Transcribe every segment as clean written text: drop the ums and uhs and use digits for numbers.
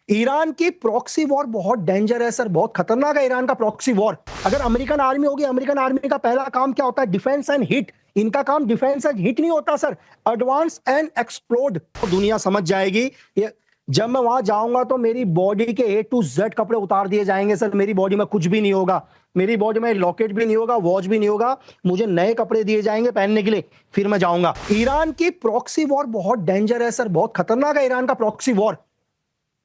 Iran की proxy war बहुत danger है सर, बहुत खतरनाक है ईरान का प्रॉक्सी वॉर। अगर अमेरिकन आर्मी होगी, अमेरिकन आर्मी का पहला काम क्या होता है? Defence and hit. इनका काम डिफेंस एंड हिट नहीं होता सर, एडवांस एंड एक्सप्लोड। दुनिया समझ जाएगी। ये जब मैं वहां जाऊंगा तो मेरी बॉडी के A to Z कपड़े उतार दिए जाएंगे सर। मेरी बॉडी में कुछ भी नहीं होगा, मेरी बॉडी में लॉकेट भी नहीं होगा, वॉच भी नहीं होगा। मुझे नए कपड़े दिए जाएंगे पहनने के लिए, फिर मैं जाऊंगा। ईरान की प्रॉक्सी वॉर बहुत डेंजर है सर, बहुत खतरनाक है ईरान का प्रॉक्सी वॉर।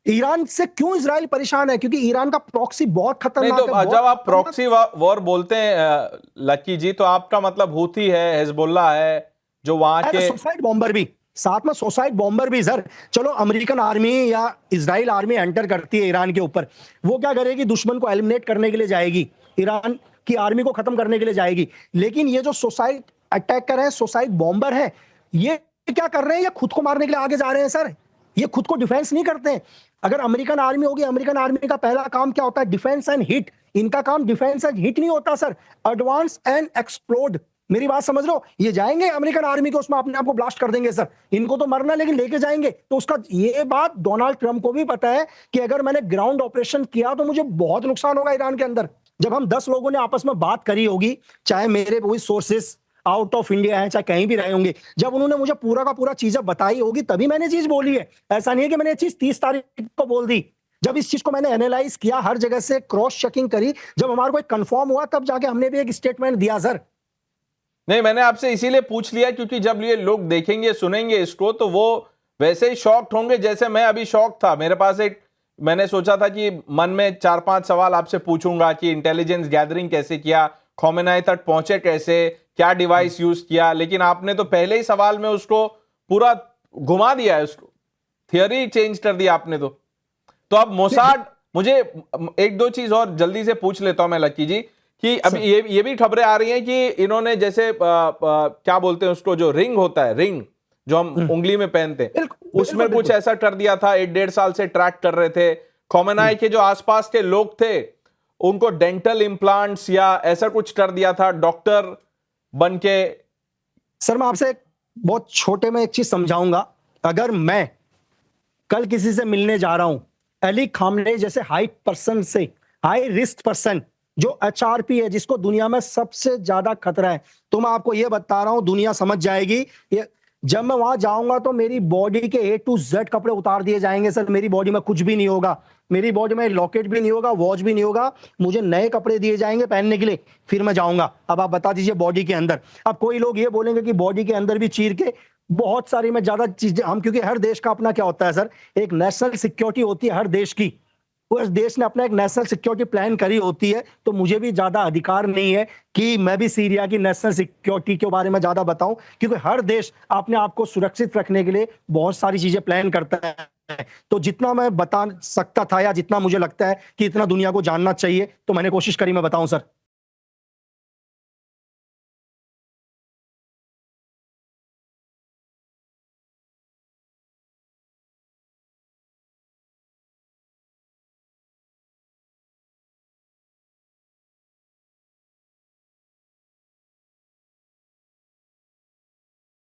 ईरान से क्यों इजराइल परेशान है? क्योंकि ईरान का प्रॉक्सी बहुत नहीं खतरनाक तो है। जब आप प्रॉक्सी वॉर बोलते हैं लक्की जी, तो आपका मतलब हूथी है, हिजबुल्लाह है जो वहां के सुसाइड बॉम्बर भी साथ में, सुसाइड बॉम्बर भी सर। चलो अमेरिकन आर्मी या इजराइल आर्मी एंटर करती है ईरान के ऊपर, वो क्या करेगी? दुश्मन को एलिमिनेट करने के लिए जाएगी, ईरान की आर्मी को खत्म करने के लिए जाएगी। लेकिन ये जो सुसाइड अटैकर है, सुसाइड बॉम्बर है, ये क्या कर रहे हैं? ये खुद को मारने के लिए आगे जा रहे हैं सर। ये खुद को डिफेंस नहीं करते हैं। अगर अमेरिकन आर्मी होगी, अमेरिकन आर्मी का पहला काम क्या होता है? Defence and hit. इनका काम डिफेंस एंड हिट नहीं होता सर, एडवांस एंड एक्सप्लोड। मेरी बात समझ लो, ये जाएंगे अमेरिकन आर्मी को उसमें अपने आप को ब्लास्ट कर देंगे सर। इनको तो मरना, लेकिन लेके जाएंगे। तो उसका ये बात डोनाल्ड ट्रंप को भी पता है कि अगर मैंने ग्राउंड ऑपरेशन किया तो मुझे बहुत नुकसान होगा ईरान के अंदर। जब हम 10 लोगों ने आपस में बात करी होगी, चाहे मेरे वही सोर्सेस आउट ऑफ इंडिया है, चाहे कहीं भी रहे होंगे, जब उन्होंने मुझे पूरा का पूरा चीजें बताई होगी, तभी मैंने चीज बोली है। ऐसा नहीं है कि मैंने ये चीज 30 तारीख को बोल दी। जब इस चीज को मैंने एनालाइज किया, हर जगह से क्रॉस चेकिंग करी, जब हमारे को कंफर्म हुआ, तब जाके हमने भी एक स्टेटमेंट दिया सर। नहीं, मैंने आपसे इसीलिए पूछ लिया क्योंकि जब ये लोग देखेंगे सुनेंगे इसको तो वो वैसे ही शॉक्ड होंगे जैसे मैं अभी शॉक था। मेरे पास मैंने सोचा था कि मन में 4-5 सवाल आपसे पूछूंगा कि इंटेलिजेंस गैदरिंग कैसे किया, खौमेनाई तक पहुंचे कैसे, क्या डिवाइस यूज किया, लेकिन आपने तो पहले ही सवाल में उसको पूरा घुमा दिया है, उसको थियरी चेंज कर दिया आपने। तो अब मोसाड, मुझे एक दो चीज और जल्दी से पूछ लेता हूं मैं लक्की जी कि अभी ये भी खबरें आ रही हैं कि इन्होंने जैसे क्या बोलते हैं उसको, जो रिंग होता है, रिंग जो हम उंगली में पहनते हैं, उसमें कुछ ऐसा कर दिया था। 1-1.5 साल से ट्रैक कर रहे थे। खौमेनाई के जो आसपास के लोग थे उनको डेंटल इम्प्लांट्स या ऐसा कुछ कर दिया था डॉक्टर बन के। सर मैं आपसे बहुत छोटे में एक चीज समझाऊंगा। अगर मैं कल किसी से मिलने जा रहा हूं, अली खामनेई जैसे हाई पर्सन से, हाई रिस्क पर्सन, जो HRP है, जिसको दुनिया में सबसे ज्यादा खतरा है, तो मैं आपको यह बता रहा हूं, दुनिया समझ जाएगी। ये जब मैं वहां जाऊंगा तो मेरी बॉडी के A to Z कपड़े उतार दिए जाएंगे सर। मेरी बॉडी में कुछ भी नहीं होगा, मेरी बॉडी में लॉकेट भी नहीं होगा, वॉच भी नहीं होगा। मुझे नए कपड़े दिए जाएंगे पहनने के लिए, फिर मैं जाऊंगा। अब आप बता दीजिए बॉडी के अंदर। अब कोई लोग ये बोलेंगे कि बॉडी के अंदर भी चीर के बहुत सारी में ज्यादा चीजें हम, क्योंकि हर देश का अपना क्या होता है सर, एक नेशनल सिक्योरिटी होती है हर देश की। उस देश ने अपना एक नेशनल सिक्योरिटी प्लान करी होती है। तो मुझे भी ज्यादा अधिकार नहीं है कि मैं भी सीरिया की नेशनल सिक्योरिटी के बारे में ज्यादा बताऊं, क्योंकि हर देश अपने आप को सुरक्षित रखने के लिए बहुत सारी चीजें प्लान करता है। तो जितना मैं बता सकता था, या जितना मुझे लगता है कि इतना दुनिया को जानना चाहिए, तो मैंने कोशिश करी मैं बताऊं सर।